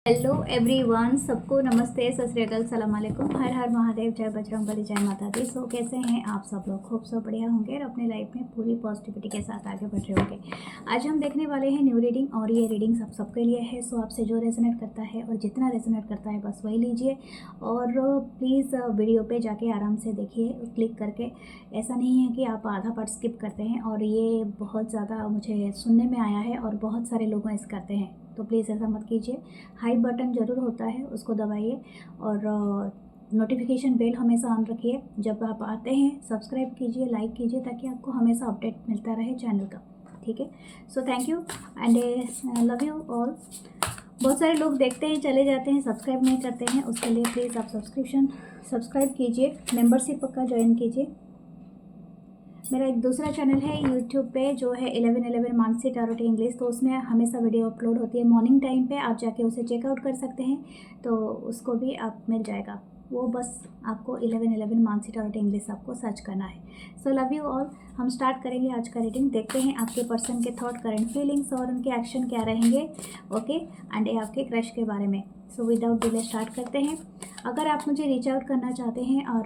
Hello everyone, सबको नमस्ते, सत श्री अकाल, सलाम अलैकुम, हर हर महादेव, जय बजरंगबली, जय माता दी। सो कैसे हैं आप सब लोग? खूब सब बढ़िया होंगे और अपने लाइफ में पूरी पॉजिटिविटी के साथ आगे बढ़ रहे होंगे। आज हम देखने वाले हैं न्यू रीडिंग और ये रीडिंग सब सबके लिए है। सो आपसे जो रेजोनेट करता है और जितना रेजोनेट करता है बस वही लीजिए और प्लीज़ वीडियो पे जाके आराम से देखिए क्लिक करके। ऐसा नहीं है कि आप आधा पार्ट स्किप करते हैं, और ये बहुत ज़्यादा मुझे सुनने में आया है और बहुत सारे लोग ऐसा करते हैं, तो प्लीज़ ऐसा मत कीजिए। हाई बटन ज़रूर होता है, उसको दबाइए और नोटिफिकेशन बेल हमेशा ऑन रखिए। जब आप आते हैं सब्सक्राइब कीजिए, लाइक कीजिए, ताकि आपको हमेशा अपडेट मिलता रहे चैनल का। ठीक है, सो thank you and love you all. बहुत सारे लोग देखते हैं चले जाते हैं, सब्सक्राइब नहीं करते हैं, उसके लिए प्लीज़ आप सब्सक्राइब कीजिए, मेंबरशिप का ज्वाइन कीजिए। मेरा एक दूसरा चैनल है यूट्यूब पे जो है 1111 मानसी टैरोट इंग्लिश, तो उसमें हमेशा वीडियो अपलोड होती है मॉर्निंग टाइम पे। आप जाके उसे चेकआउट कर सकते हैं, तो उसको भी आप मिल जाएगा। वो बस आपको 1111 मानसी टैरोट इंग्लिश आपको सर्च करना है। So love you all. हम स्टार्ट करेंगे आज का रीडिंग। देखते हैं आपके पर्सन के थॉट, करंट फीलिंग्स और उनके एक्शन क्या रहेंगे। ओके, एंड आपके क्रश के बारे में। सो विदाउट डिले स्टार्ट करते हैं। अगर आप मुझे रीच आउट करना चाहते हैं और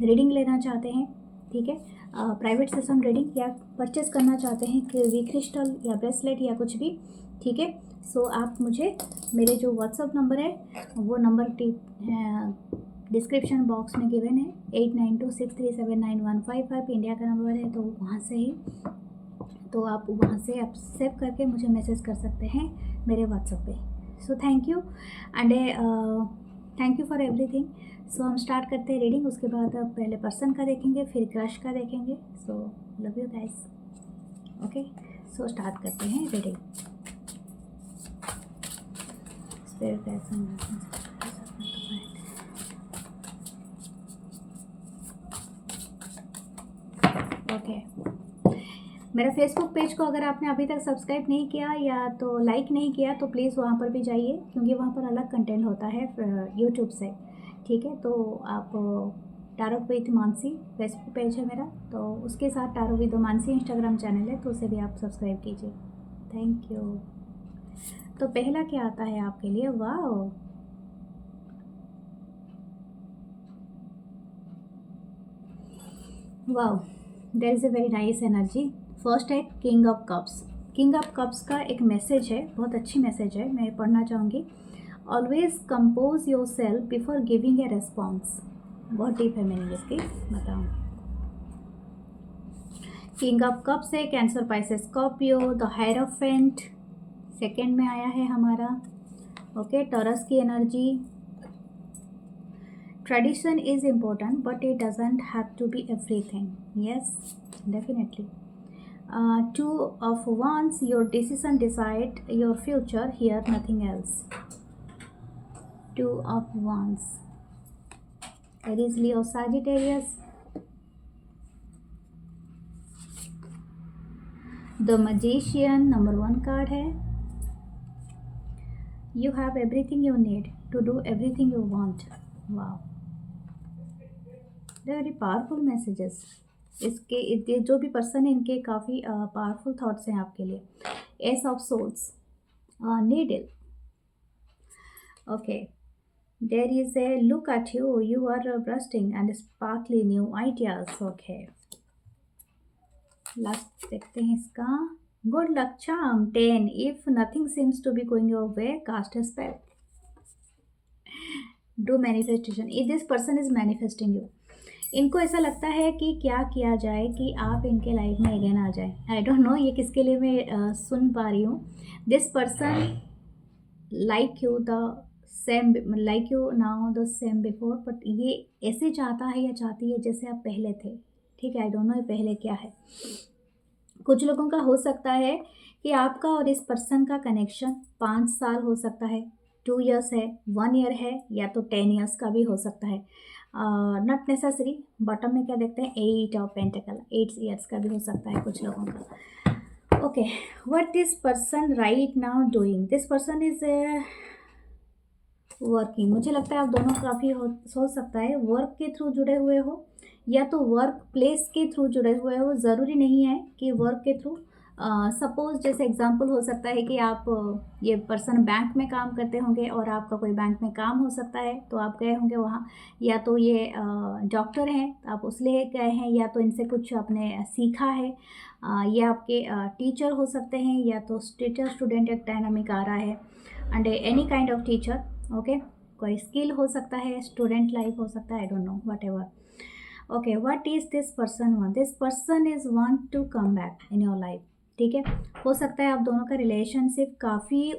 रीडिंग लेना चाहते हैं, ठीक है, प्राइवेट सेशन रीडिंग, या परचेस करना चाहते हैं कि क्रिस्टल या ब्रेसलेट या कुछ भी, ठीक है, सो आप मुझे मेरे जो व्हाट्सअप नंबर है वो नंबर डिस्क्रिप्शन बॉक्स में गिवन है, 8926379155 इंडिया का नंबर है, तो वहाँ से ही, तो आप वहाँ से आप सेव करके मुझे मैसेज कर सकते हैं मेरे व्हाट्सएप पे। So thank you and thank you for everything. So हम स्टार्ट करते हैं रीडिंग। उसके बाद अब पहले पर्सन का देखेंगे, फिर क्रश का देखेंगे। So love you guys. Okay, so start करते हैं रीडिंग। ओके, मेरा फेसबुक पेज को अगर आपने अभी तक सब्सक्राइब नहीं किया या तो लाइक नहीं किया, तो प्लीज़ वहाँ पर भी जाइए, क्योंकि वहाँ पर अलग कंटेंट होता है यूट्यूब से। ठीक है, तो आप tarot with Mansi Facebook page है मेरा, तो उसके साथ tarot with Mansi Instagram channel है, तो उसे भी आप सब्सक्राइब कीजिए। Thank you. तो पहला क्या आता है आपके लिए? वाह, वाह, there is a very nice energy. First है king of cups. King of cups का एक मैसेज है, बहुत अच्छी मैसेज है, मैं पढ़ना चाहूँगी। Always compose yourself before giving a response. बहुत डीप है मीनिंग इसकी, बताऊँ। किंग ऑफ कप्स है Cancer, Pisces, Scorpio, the hierophant second में आया है हमारा। ओके, टॉरस की energy. Tradition is important but it doesn't have to be everything. Yes, definitely. Two of Wands, your decision decide your future here, nothing else. Two of Wands, Aries, Leo, Sagittarius. The Magician, number 1 card है। You have everything you need to do everything you want. Wow, they're very powerful messages. इसके जो भी person है, इनके काफ़ी powerful thoughts हैं आपके लिए। Ace of souls, needle. Okay, there is a look at you, you are bursting and sparkly new ideas. Okay, last देखते हैं इसका। Good luck charm 10, if nothing seems to be going your way, cast a spell. Do manifestation. If this person is manifesting you, इनको ऐसा लगता है कि क्या किया जाए कि आप इनके लाइफ में अगेन आ जाए। आई डोंट नो ये किसके लिए मैं सुन पा रही हूँ। This person like you the same, like you now the same before, but ये ऐसे चाहता है या चाहती है जैसे आप पहले थे। ठीक है, आई डोंट नो ये पहले क्या है। कुछ लोगों का हो सकता है कि आपका और इस पर्सन का कनेक्शन 5 साल हो सकता है, 2 years है, 1 year है, या तो 10 years का भी हो सकता है। Not necessary. बॉटम में क्या देखते हैं? 8 ऑफ पेंटिकल, 8 years का भी हो सकता है कुछ लोगों का। Okay, what this person right now doing? This person is working. मुझे लगता है आप दोनों काफ़ी हो सकता है वर्क के थ्रू जुड़े हुए हो, या तो वर्क प्लेस के थ्रू जुड़े हुए हो। ज़रूरी नहीं है कि वर्क के थ्रू, सपोज़ जैसे एग्जांपल हो सकता है कि आप ये पर्सन बैंक में काम करते होंगे और आपका कोई बैंक में काम हो सकता है, तो आप गए होंगे वहाँ। या तो ये डॉक्टर हैं, तो आप उसलिए गए हैं, या तो इनसे कुछ आपने सीखा है। ये आपके टीचर हो सकते हैं, या तो टीचर स्टूडेंट एक डायनामिक आ रहा है, and any kind of teacher. Okay, कोई स्किल हो सकता है, स्टूडेंट लाइफ हो सकता है, I don't know, whatever. Okay, what is this person want? This person is want to come back in your life. ठीक है, हो सकता है आप दोनों का रिलेशनशिप काफ़ी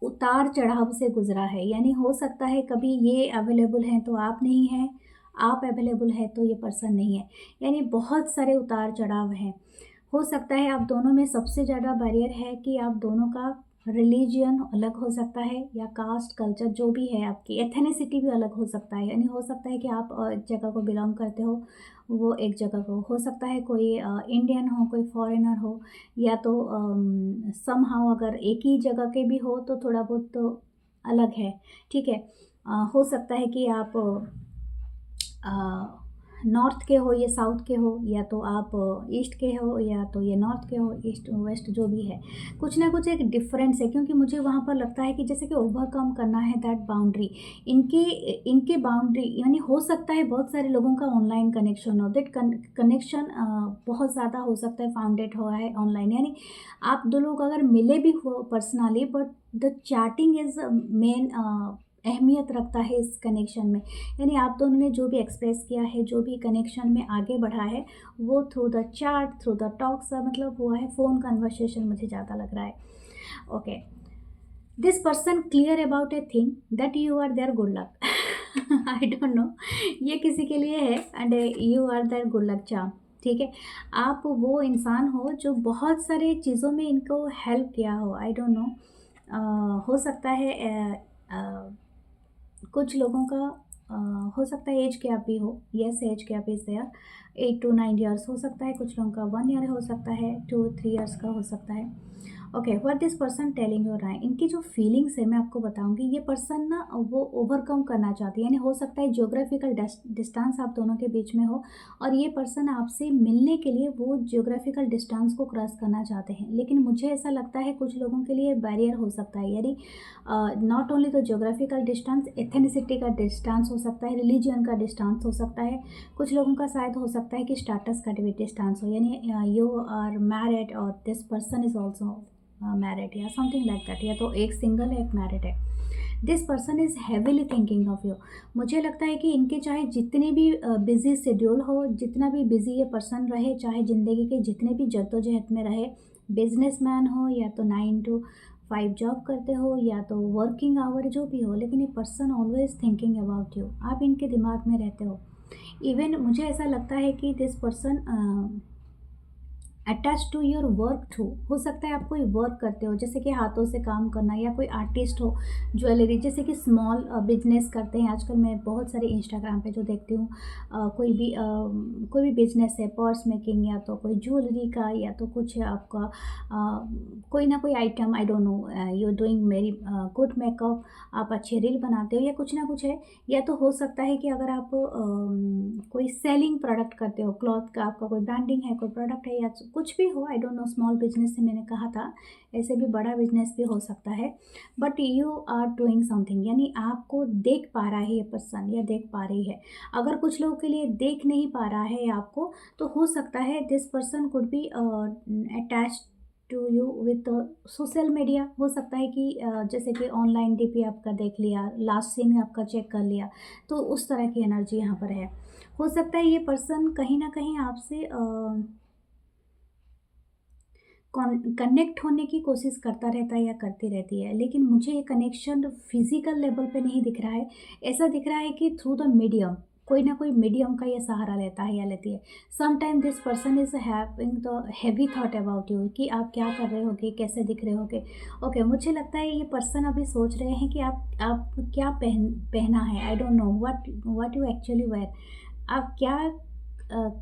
उतार चढ़ाव से गुजरा है, यानी हो सकता है कभी ये अवेलेबल हैं तो आप नहीं हैं, आप अवेलेबल है तो ये पर्सन नहीं है, यानी बहुत सारे उतार चढ़ाव हैं। हो सकता है आप दोनों में सबसे ज़्यादा बैरियर है कि आप दोनों का रिलीजियन अलग हो सकता है, या कास्ट कल्चर जो भी है, आपकी एथेनिसिटी भी अलग हो सकता है। यानी हो सकता है कि आप एक जगह को बिलोंग करते हो, वो एक जगह को हो सकता है, कोई इंडियन हो, कोई फॉरेनर हो, या तो समहाउ अगर एक ही जगह के भी हो तो थोड़ा बहुत तो अलग है। ठीक है, हो सकता है कि आप नॉर्थ के हो, या साउथ के हो, या तो आप ईस्ट के हो, या तो ये नॉर्थ के हो, ईस्ट वेस्ट जो भी है, कुछ ना कुछ एक डिफरेंस है। क्योंकि मुझे वहाँ पर लगता है कि जैसे कि ओवरकम करना है दैट बाउंड्री, इनके बाउंड्री, यानी हो सकता है बहुत सारे लोगों का ऑनलाइन कनेक्शन हो, दैट कनेक्शन बहुत ज़्यादा हो सकता है फाउंडेड हुआ है ऑनलाइन, यानी आप दो लोग अगर मिले भी हो personally, but the chatting is main अहमियत रखता है इस कनेक्शन में। यानी आप दोनों ने जो भी एक्सप्रेस किया है, जो भी कनेक्शन में आगे बढ़ा है, वो through the chat, through the talks मतलब हुआ है, फ़ोन कन्वर्सेशन मुझे ज़्यादा लग रहा है। Okay, this person clear about a thing that you are there good luck. I don't know, ये किसी के लिए है, and you are there good luck charm. ठीक है, आप वो इंसान हो जो बहुत सारे चीज़ों में इनको हेल्प किया हो, आई डोंट नो। हो सकता है कुछ लोगों का हो सकता है एज गैप भी हो, yes age gap is there, 8 to 9 years हो सकता है, कुछ लोगों का 1 ईयर हो सकता है, 2-3 ईयर्स का हो सकता है। Okay, what this person telling you राय, इनकी जो फीलिंग्स है मैं आपको बताऊंगी। ये पर्सन ना वो ओवरकम करना चाहती है, यानी हो सकता है ज्योग्राफिकल डिस्टेंस आप दोनों के बीच में हो, और ये पर्सन आपसे मिलने के लिए वो ज्योग्राफिकल डिस्टेंस को क्रॉस करना चाहते हैं। लेकिन मुझे ऐसा लगता है कुछ लोगों के लिए बैरियर हो सकता है, यानी not only the geographical distance, ethnicity का डिस्टेंस हो सकता है, रिलीजन का डिस्टेंस हो सकता है, कुछ लोगों का शायद हो सकता है कि स्टेटस का भी डिस्टेंस हो, यानी यू आर मैरिड और this person is also married, या समथिंग लाइक दैट, या तो एक सिंगल है एक मैरिड है। This person is heavily thinking of you. मुझे लगता है कि इनके चाहे जितने भी बिजी शेड्यूल हो, जितना भी बिजी ये पर्सन रहे, चाहे ज़िंदगी के जितने भी जद्दोजहद में रहे, बिजनेसमैन हो, या तो 9 to 5 जॉब करते हो, या तो वर्किंग आवर जो भी हो, लेकिन ये person always thinking about you, आप इनके दिमाग में रहते हो। इवन मुझे ऐसा लगता है कि this person attach to your work too, हो सकता है आप कोई वर्क करते हो, जैसे कि हाथों से काम करना, या कोई आर्टिस्ट हो, ज्वेलरी, जैसे कि स्मॉल बिजनेस करते हैं आजकल। मैं बहुत सारे इंस्टाग्राम पे जो देखती हूँ, कोई भी बिजनेस है, पर्स मेकिंग, या तो कोई ज्वेलरी का, या तो कुछ है आपका कोई ना कोई item, I don't no, you doing very good makeup, आप अच्छे रील बनाते हो, या कुछ ना कुछ है। या तो हो सकता है कि अगर आप कोई सेलिंग प्रोडक्ट करते हो, क्लॉथ का आपका कोई ब्रांडिंग है, कोई प्रोडक्ट है, या कुछ भी हो, आई डोंट नो, स्मॉल बिजनेस से मैंने कहा था, ऐसे भी बड़ा बिजनेस भी हो सकता है, but you are doing something, यानी आपको देख पा रहा है ये पर्सन, या देख पा रही है। अगर कुछ लोगों के लिए देख नहीं पा रहा है आपको, तो हो सकता है this person could be attach to you with social media. हो सकता है कि जैसे कि ऑनलाइन डीपी आपका देख लिया, लास्ट सीन आपका चेक कर लिया, तो उस तरह की एनर्जी यहाँ पर है। हो सकता है ये पर्सन कहीं ना कहीं आपसे कनेक्ट होने की कोशिश करता रहता है, या करती रहती है, लेकिन मुझे ये कनेक्शन फिजिकल लेवल पे नहीं दिख रहा है। ऐसा दिख रहा है कि थ्रू द मीडियम, कोई ना कोई मीडियम का ये सहारा लेता है या लेती है। Sometime this person is having the heavy thought about you, कि आप क्या कर रहे होगे, कैसे दिख रहे होगे। ओके, मुझे लगता है ये पर्सन अभी सोच रहे हैं कि आप क्या पहना है, I don't know what you actually wear, आप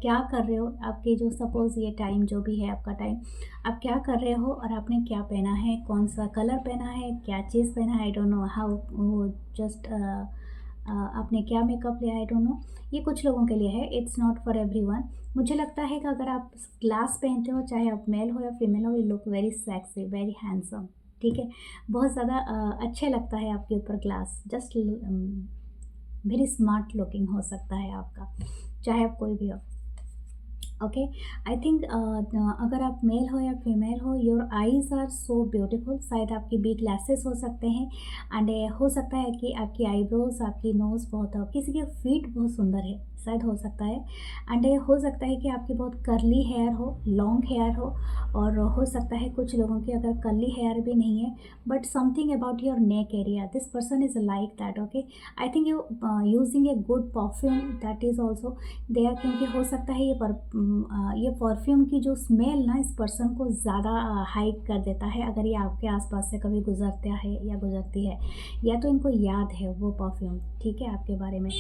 क्या कर रहे हो, आपके जो सपोज़ ये टाइम जो भी है आपका टाइम, आप क्या कर रहे हो, और आपने क्या पहना है, कौन सा कलर पहना है, क्या चीज़ पहना है, आई डोंट नो हाउ, वो जस्ट आपने क्या मेकअप लिया, आई डोंट नो। ये कुछ लोगों के लिए है, इट्स नॉट फॉर एवरीवन। मुझे लगता है कि अगर आप ग्लास पहनते हो, चाहे आप मेल हो या फीमेल हो, you look very sexy, very handsome, ठीक है। बहुत ज़्यादा अच्छे लगता है आपके ऊपर glass, just very smart looking हो सकता है आपका, चाहे आप कोई भी हो। ओके, आई थिंक अगर आप मेल हो या फीमेल हो, your eyes are so beautiful. शायद आपकी बिग ग्लासेस हो सकते हैं, एंड हो सकता है कि आपकी आईब्रोज, आपकी नोज़ बहुत, किसी के फीट बहुत सुंदर है, शायद हो सकता है। एंड हो सकता है कि आपकी बहुत करली हेयर हो, लॉन्ग हेयर हो, और हो सकता है कुछ लोगों की अगर कर्ली हेयर भी नहीं है, but something about your neck area, this person is like that. Okay, I think you using a good perfume, that is also there, क्योंकि हो सकता है ये परफ्यूम की जो स्मेल ना इस पर्सन को ज़्यादा हाइक कर देता है, अगर ये आपके आसपास से कभी गुजरता है या गुजरती है, या तो इनको याद है वो परफ्यूम, ठीक है, आपके बारे में।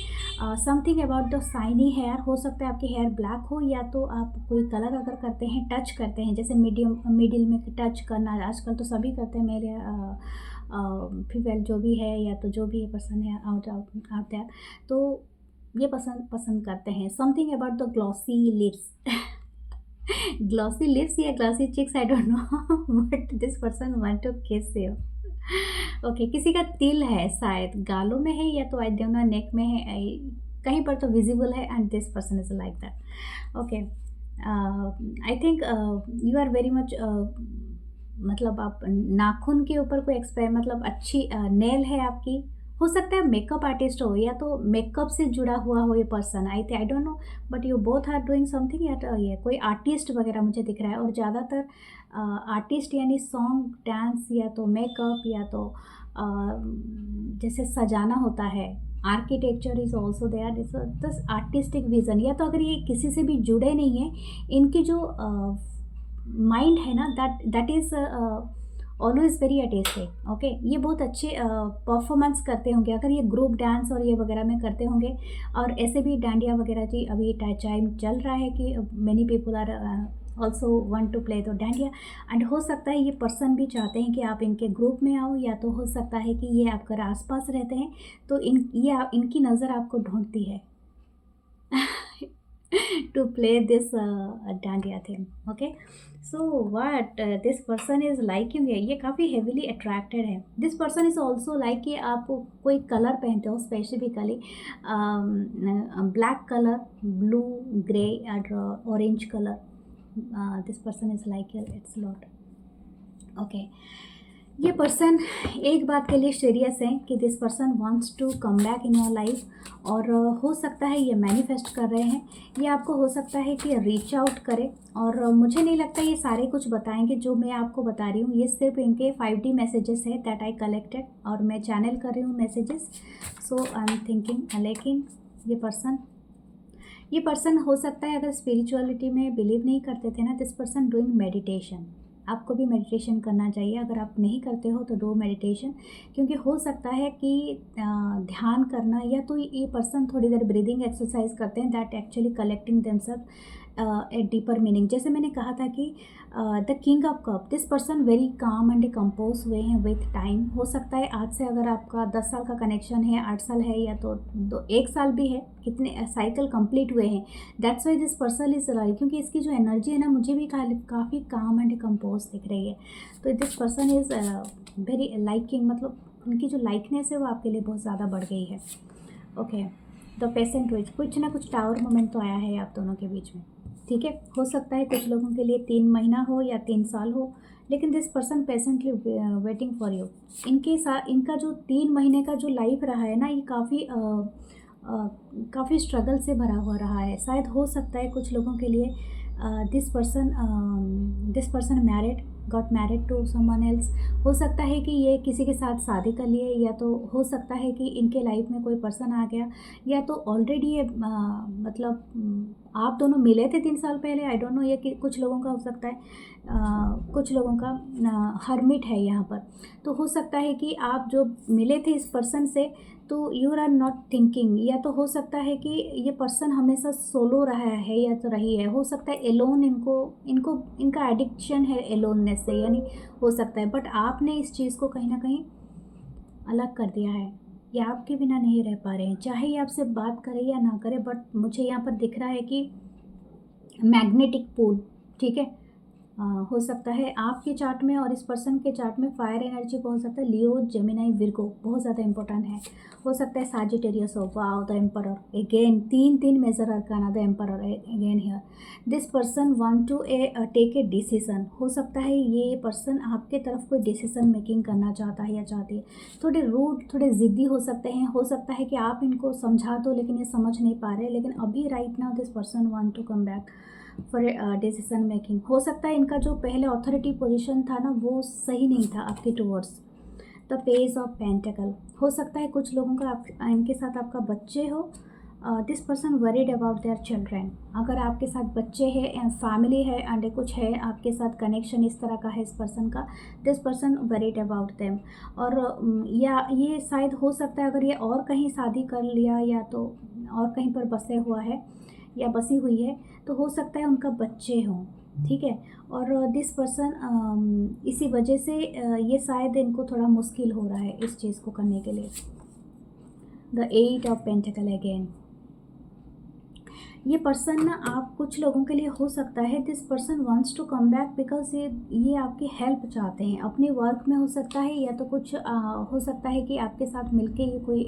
Something about the shiny hair, हो सकता है आपकी हेयर ब्लैक हो, या तो आप कोई कलर अगर करते हैं, टच करते हैं, जैसे मिडिल में टच करना आजकल तो सभी करते हैं, मेरे फीमेल जो भी है, या तो जो भी ये पर्सन है आउट देयर, तो ये पसंद करते हैं। Something about the glossy lips glossy lips या glossy cheeks, I don't know, but this person want to kiss you. Okay, किसी का तिल है, शायद गालों में है, या तो आई डोंट नो नेक में है, कहीं पर तो विजिबल है, and this person is like that. Okay, I think you are very much, मतलब आप नाखून के ऊपर कोई मतलब अच्छी नेल है आपकी। हो सकता है मेकअप आर्टिस्ट हो, या तो मेकअप से जुड़ा हुआ हो ये person, I don't know, but you both are doing something, या ये कोई आर्टिस्ट वगैरह मुझे दिख रहा है, और ज़्यादातर आर्टिस्ट यानी सॉन्ग, डांस, या तो मेकअप, या तो जैसे सजाना होता है, architecture is also there, this artistic vision, या तो अगर ये किसी से भी जुड़े नहीं हैं, इनकी जो माइंड है ना, that is always very artistic. Okay, ये बहुत अच्छे परफॉर्मेंस करते होंगे अगर ये ग्रुप डांस और ये वगैरह में करते होंगे, और ऐसे भी डांडिया वगैरह जी अभी टाइम चल रहा है कि many people are also want to play the dandiya, and हो सकता है ये पर्सन भी चाहते हैं कि आप इनके ग्रुप में आओ, या तो हो सकता है कि ये आपके आसपास रहते हैं, तो इनकी नज़र आपको ढूंढती है to play this dandiya thing. Okay, so what this person is liking है, ये काफ़ी heavily attracted है। this person is also like कि आप कोई कलर पहनते हो specifically, black colour, blue, grey और orange colour, this person is like it's lot। Okay, ये पर्सन एक बात के लिए सीरियस है कि this person wants to come back in your life, और हो सकता है ये मैनिफेस्ट कर रहे हैं, ये आपको हो सकता है कि रीच आउट करे, और मुझे नहीं लगता ये सारे कुछ बताएंगे जो मैं आपको बता रही हूँ, ये सिर्फ इनके 5D मैसेजेस है दैट आई कलेक्टेड, और मैं चैनल कर रही हूँ messages, so I am thinking. लेकिन ये पर्सन हो सकता है अगर स्पिरिचुअलिटी में बिलीव नहीं करते थे ना, दिस पर्सन डूइंग मेडिटेशन, आपको भी मेडिटेशन करना चाहिए, अगर आप नहीं करते हो तो डू मेडिटेशन, क्योंकि हो सकता है कि ध्यान करना, या तो ये पर्सन थोड़ी देर ब्रीदिंग एक्सरसाइज करते हैं, that actually collecting themselves a deeper meaning. जैसे मैंने कहा था कि the king of cup, this person very calm and compose हुए हैं विथ टाइम। हो सकता है आज से अगर आपका 10 साल का कनेक्शन है, 8 साल है, या तो 1 साल भी है, कितने साइकिल कंप्लीट हुए हैं, that's why this person is like, क्योंकि इसकी जो एनर्जी है ना, मुझे भी काफ़ी काम एंड कंपोज दिख रही है, तो this person is very liking, मतलब उनकी जो लाइकनेस है वो आपके लिए बहुत ज़्यादा बढ़ गई है। ओके, द पेशेंट विच, कुछ ना कुछ टावर मोमेंट तो आया है आप दोनों के बीच में, ठीक है। हो सकता है कुछ लोगों के लिए 3 महीना हो या 3 साल हो, लेकिन this person patiently waiting for you. इनके साथ इनका जो 3 महीने का जो लाइफ रहा है ना, ये काफ़ी स्ट्रगल से भरा हुआ रहा है। शायद हो सकता है कुछ लोगों के लिए this person married, got married to someone else. हो सकता है कि ये किसी के साथ शादी कर लिए, या तो हो सकता है कि इनके लाइफ में कोई पर्सन आ गया, या तो ऑलरेडी ये मतलब आप दोनों मिले थे 3 साल पहले, आई डोंट नो, ये कि कुछ लोगों का हो सकता है, कुछ लोगों का हर्मिट है यहाँ पर, तो हो सकता है कि आप जो मिले थे इस पर्सन से, तो यू आर नॉट थिंकिंग, या तो हो सकता है कि ये पर्सन हमेशा सोलो रहा है या तो रही है, हो सकता है एलोन, इनका एडिक्शन है एलोननेस से, यानी हो सकता है, बट आपने इस चीज़ को कहीं ना कहीं अलग कर दिया है, ये आपके बिना नहीं रह पा रहे हैं, चाहे ये आपसे बात करे या ना करे, बट मुझे यहाँ पर दिख रहा है कि मैग्नेटिक पुल, ठीक है। हो सकता है आपके चार्ट में और इस पर्सन के चार्ट में फायर एनर्जी हो सकता है लियो, जेमिनाई, विर्गो बहुत ज़्यादा इंपॉर्टेंट है। हो सकता है साजिटेरियस हो, वाओ द एम्परर अगेन, तीन major arcana the emperor again here. This person want to take a decision. हो सकता है ये पर्सन आपके तरफ कोई डिसीजन मेकिंग करना चाहता है या चाहती है। थोड़े रूड, थोड़े ज़िद्दी हो सकते हैं। हो सकता है कि आप इनको समझा दो लेकिन ये समझ नहीं पा रहे, लेकिन अभी right now this person want to come back for decision making. हो सकता है इनका जो पहले अथॉरिटी पोजीशन था ना वो सही नहीं था आपके towards. The page of pentacle. हो सकता है कुछ लोगों का इनके साथ आपका बच्चे हो। This person worried about their children. अगर आपके साथ बच्चे हैं, फैमिली है एंड कुछ है आपके साथ कनेक्शन इस तरह का है इस पर्सन का, this person worried about them. और या ये शायद हो सकता है अगर ये और कहीं शादी कर लिया या तो और कहीं पर बसे हुआ है या बसी हुई है, तो हो सकता है उनका बच्चे हों, ठीक है। और दिस पर्सन इसी वजह से ये शायद इनको थोड़ा मुश्किल हो रहा है इस चीज़ को करने के लिए। The 8 of pentacle again. ये पर्सन ना आप कुछ लोगों के लिए हो सकता है this person wants to come back because ये आपकी हेल्प चाहते हैं अपने वर्क में। हो सकता है या तो कुछ हो सकता है कि आपके साथ मिलके ये कोई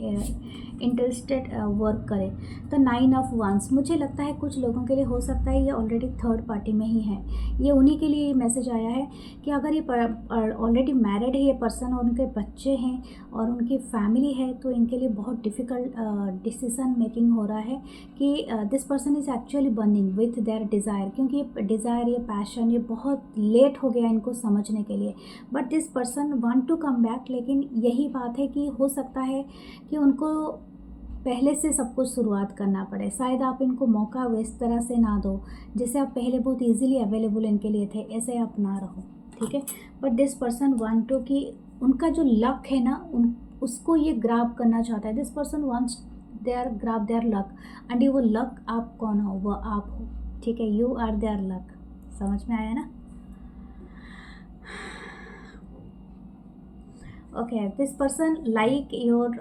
इंटरेस्टेड वर्क करे। तो 9 ऑफ वंस, मुझे लगता है कुछ लोगों के लिए हो सकता है ये ऑलरेडी थर्ड पार्टी में ही है। ये उन्हीं के लिए मैसेज आया है कि अगर ये ऑलरेडी मैरिड है ये पर्सन और उनके बच्चे हैं और उनकी फैमिली है, तो इनके लिए बहुत डिफ़िकल्ट डिसीज़न मेकिंग हो रहा है कि this person is actually burning with their desire. क्योंकि ये डिज़ायर, ये पैशन, ये बहुत लेट हो गया इनको समझने के लिए। But this person want to come back. लेकिन यही बात है कि हो सकता है कि उनको पहले से सब कुछ शुरुआत करना पड़े। शायद आप इनको मौका इस तरह से ना दो जैसे आप पहले बहुत इजीली अवेलेबल इनके लिए थे, ऐसे आप ना रहो, ठीक है। But this person want to कि उनका जो लक है ना उसको ये ग्राब करना चाहता है। This person wants their grab their luck and वो लक आप कौन हो, वो आप हो, ठीक है। You are their luck. समझ में आया ना? Okay, this person like your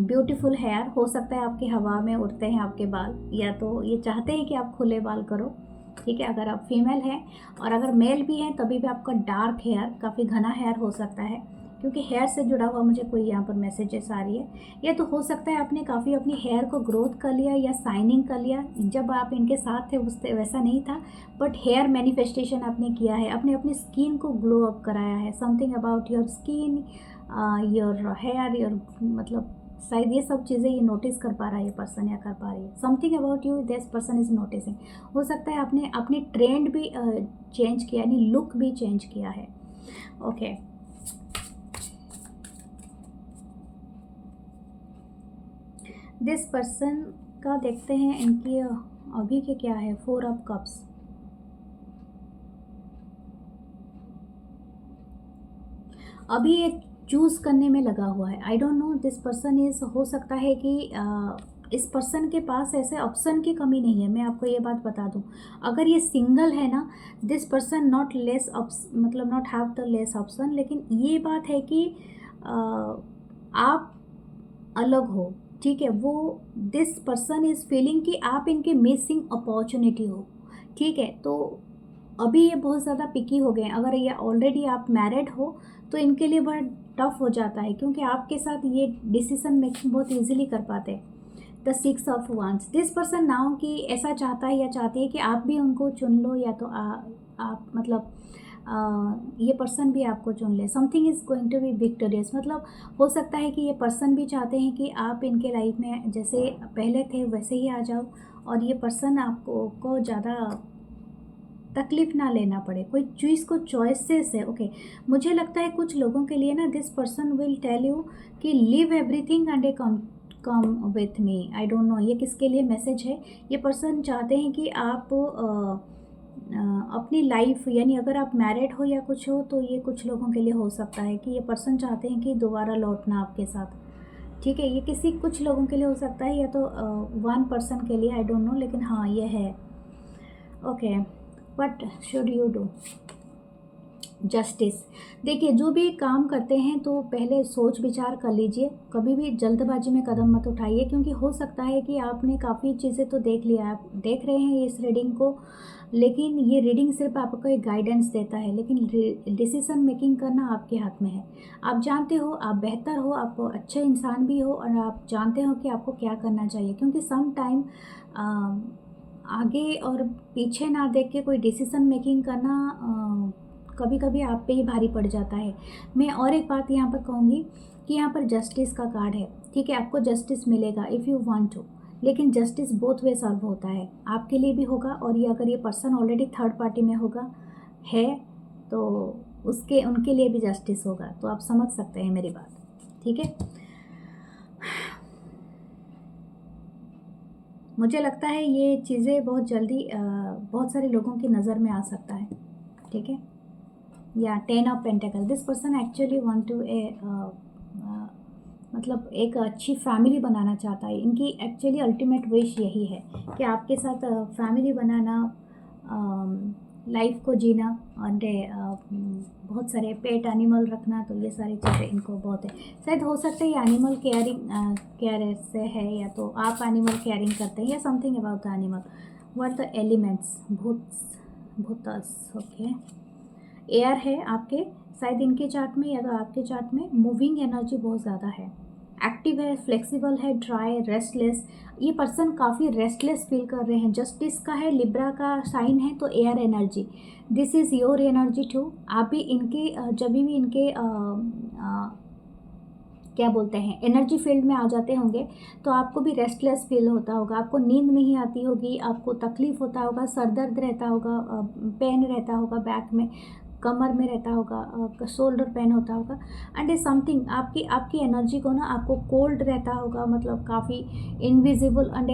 beautiful hair. हो सकता है आपकी हवा में उड़ते हैं आपके बाल, या तो ये चाहते हैं कि आप खुले बाल करो, ठीक है। अगर आप फीमेल हैं और अगर मेल भी हैं तभी भी आपका डार्क हेयर, काफ़ी घना हेयर हो सकता है, क्योंकि हेयर से जुड़ा हुआ मुझे कोई यहाँ पर मैसेजेस आ रही है। या तो हो सकता है आपने काफ़ी अपनी हेयर को ग्रोथ कर लिया या शाइनिंग कर लिया। जब आप इनके साथ थे उससे वैसा नहीं था, बट हेयर मैनिफेस्टेशन आपने किया है, आपने अपनी स्किन को ग्लो अप कराया है। Something about your skin, your hair, your मतलब शायद ये सब चीज़ें ये नोटिस कर पा रहा है ये पर्सन या कर पा रही है। Something about you this person is noticing. हो सकता है आपने अपनी ट्रेंड भी चेंज किया, यानी लुक भी चेंज किया है। ओके, दिस पर्सन का देखते हैं इनकी अभी के क्या है। 4 ऑफ कप्स। अभी ये चूज़ करने में लगा हुआ है। I don't no this person is, हो सकता है कि इस पर्सन के पास ऐसे ऑप्शन की कमी नहीं है। मैं आपको ये बात बता दूं, अगर ये सिंगल है ना, दिस पर्सन नॉट लेस मतलब not have the less option. लेकिन ये बात है कि आप अलग हो, ठीक है। वो दिस पर्सन इज़ फीलिंग कि आप इनके मिसिंग अपॉर्चुनिटी हो, ठीक है। तो अभी ये बहुत ज़्यादा पिकी हो गए हैं। अगर ये ऑलरेडी आप मैरिड हो तो इनके लिए बड़ा टफ हो जाता है, क्योंकि आपके साथ ये डिसीजन मेकिंग बहुत इजीली कर पाते हैं। The 6 of wands. This person now कि ऐसा चाहता है या चाहती है कि आप भी उनको चुन लो, या तो आप मतलब ये पर्सन भी आपको चुन ले। Something is going to be victorious. मतलब हो सकता है कि ये पर्सन भी चाहते हैं कि आप इनके लाइफ में जैसे पहले थे वैसे ही आ जाओ, और ये पर्सन आपको ज़्यादा तकलीफ़ ना लेना पड़े, कोई चीज़ को चॉइसेस है। ओके, मुझे लगता है कुछ लोगों के लिए ना this person will tell you कि leave everything and a come with me. I don't know ये किसके लिए मैसेज है। ये पर्सन चाहते हैं कि आप अपनी लाइफ, यानी अगर आप मैरिड हो या कुछ हो, तो ये कुछ लोगों के लिए हो सकता है कि ये पर्सन चाहते हैं कि दोबारा लौटना आपके साथ, ठीक है। ये किसी कुछ लोगों के लिए हो सकता है, या तो वन पर्सन के लिए, आई डोंट नो, लेकिन हाँ ये है। Okay, what should you do? Justice. देखिए, जो भी काम करते हैं तो पहले सोच विचार कर लीजिए, कभी भी जल्दबाजी में कदम मत उठाइए, क्योंकि हो सकता है कि आपने काफ़ी चीज़ें तो देख लिया, आप देख रहे हैं इस रीडिंग को, लेकिन ये रीडिंग सिर्फ आपको एक गाइडेंस देता है, लेकिन डिसीजन मेकिंग करना आपके हाथ में है। आप जानते हो, आप बेहतर हो, आप अच्छे इंसान भी हो, और आप जानते हो कि आपको क्या करना चाहिए, क्योंकि सम टाइम आगे और पीछे ना देख के कोई डिसीजन मेकिंग करना कभी कभी आप पे ही भारी पड़ जाता है। मैं और एक बात यहाँ पर कहूँगी कि यहाँ पर जस्टिस का कार्ड है, ठीक है, आपको जस्टिस मिलेगा इफ़ यू वांट टू, लेकिन जस्टिस बोथ वे सॉल्व होता है, आपके लिए भी होगा, और ये अगर ये पर्सन ऑलरेडी थर्ड पार्टी में होगा है तो उसके उनके लिए भी जस्टिस होगा। तो आप समझ सकते हैं मेरी बात, ठीक है। मुझे लगता है ये चीज़ें बहुत जल्दी बहुत सारे लोगों की नज़र में आ सकता है, ठीक है। या 10 of pentacle, this person actually want to मतलब एक अच्छी फैमिली बनाना चाहता है। इनकी एक्चुअली अल्टीमेट विश यही है कि आपके साथ फैमिली बनाना, लाइफ को जीना, और बहुत सारे पेट एनिमल रखना, तो ये सारी चीज़ें इनको बहुत है। शायद हो सकता है ये एनिमल केयर से है, या तो आप एनिमल केयरिंग करते हैं, या something about the animal. What the elements, भूतस, ओके। एयर है आपके, शायद इनके चार्ट में या तो आपके चार्ट में मूविंग एनर्जी बहुत ज़्यादा है, एक्टिव है, फ्लेक्सिबल है, ड्राई, रेस्टलेस। ये पर्सन काफ़ी रेस्टलेस फील कर रहे हैं। जस्टिस का है, लिब्रा का साइन है, तो air energy, this is your energy too. आप भी इनके जब भी इनके क्या बोलते हैं एनर्जी फील्ड में आ जाते होंगे, तो आपको भी रेस्टलेस फील होता होगा, आपको नींद नहीं आती होगी, आपको तकलीफ़ होता होगा, सर दर्द रहता होगा, पेन रहता होगा बैक में, कमर में रहता होगा, शोल्डर पेन होता होगा, एंड ए समथिंग आपकी एनर्जी को ना, आपको कोल्ड रहता होगा, मतलब काफ़ी इनविजिबल, एंड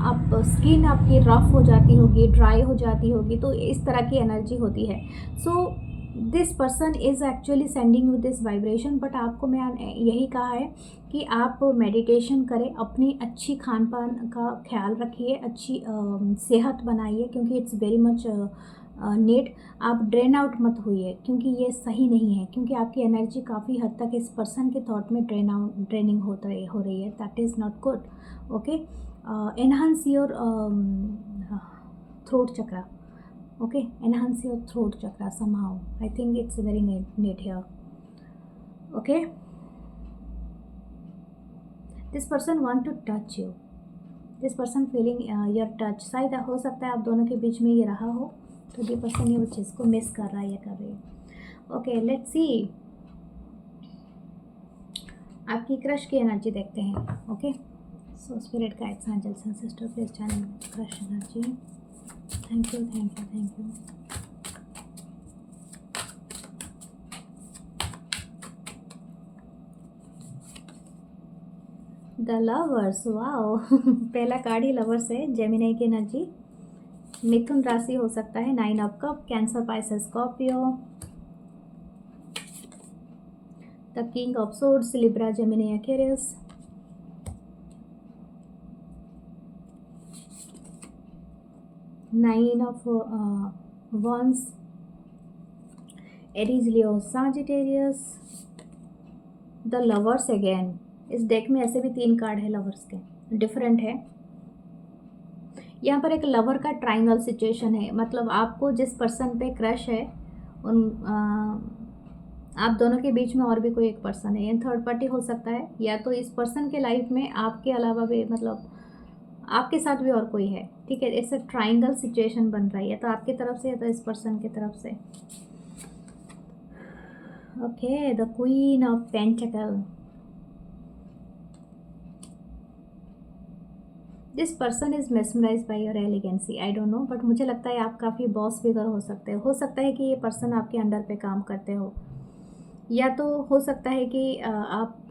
आप स्किन आपकी रफ हो जाती होगी, ड्राई हो जाती होगी, तो इस तरह की एनर्जी होती है। So this person is actually sending you this vibration, but आपको मैं यही कहा है कि आप मेडिटेशन करें, अपनी अच्छी खान पान का ख्याल रखिए, अच्छी सेहत बनाइए, क्योंकि इट्स वेरी मच नीड। आप ड्रेन आउट मत होइए, क्योंकि ये सही नहीं है, क्योंकि आपकी एनर्जी काफ़ी हद तक इस पर्सन के थॉट में ड्रेनिंग हो रही है, that is not good, okay. Enhance your throat chakra, okay, enhance your throat chakra somehow. I think it's very need here, okay. This person want to touch you, this person feeling your touch। शायद हो सकता है आप दोनों के बीच में ये रहा हो, तो ये पर्सन ये चीज़ को मिस कर रहा है या कर रही है। ओके, लेट्स सी आपकी क्रश की एनर्जी देखते हैं, okay. So spirit guides, angels and sister, please channel crush energy. Thank you, thank you, thank you. The lovers, wow पहला कार्ड ही लवर्स है, जेमिनी की एनर्जी, मिथुन राशि हो सकता है, 9 of cup, Cancer, Pisces, Scorpio, the king of swords, Libra, Gemini, Aquarius, nine of wands, Aries, Leo, Sagittarius, the lovers again. इस डेक में ऐसे भी 3 कार्ड है लवर्स के, डिफरेंट है। यहाँ पर एक लवर का ट्राइंगल सिचुएशन है, मतलब आपको जिस पर्सन पे क्रश है आप दोनों के बीच में और भी कोई एक पर्सन है, या थर्ड पार्टी हो सकता है, या तो इस पर्सन के लाइफ में आपके अलावा भी, मतलब आपके साथ भी और कोई है, ठीक है। इट्स अ ट्राइंगल सिचुएशन बन रही है, तो आपकी तरफ से या तो इस पर्सन की तरफ से। Okay, the queen of pentacle, this person is mesmerize by your elegancy, I don't know, but मुझे लगता है आप काफ़ी बॉस फिगर हो सकते हो सकता है कि ये पर्सन आपके अंडर पे काम करते हो, या तो हो सकता है कि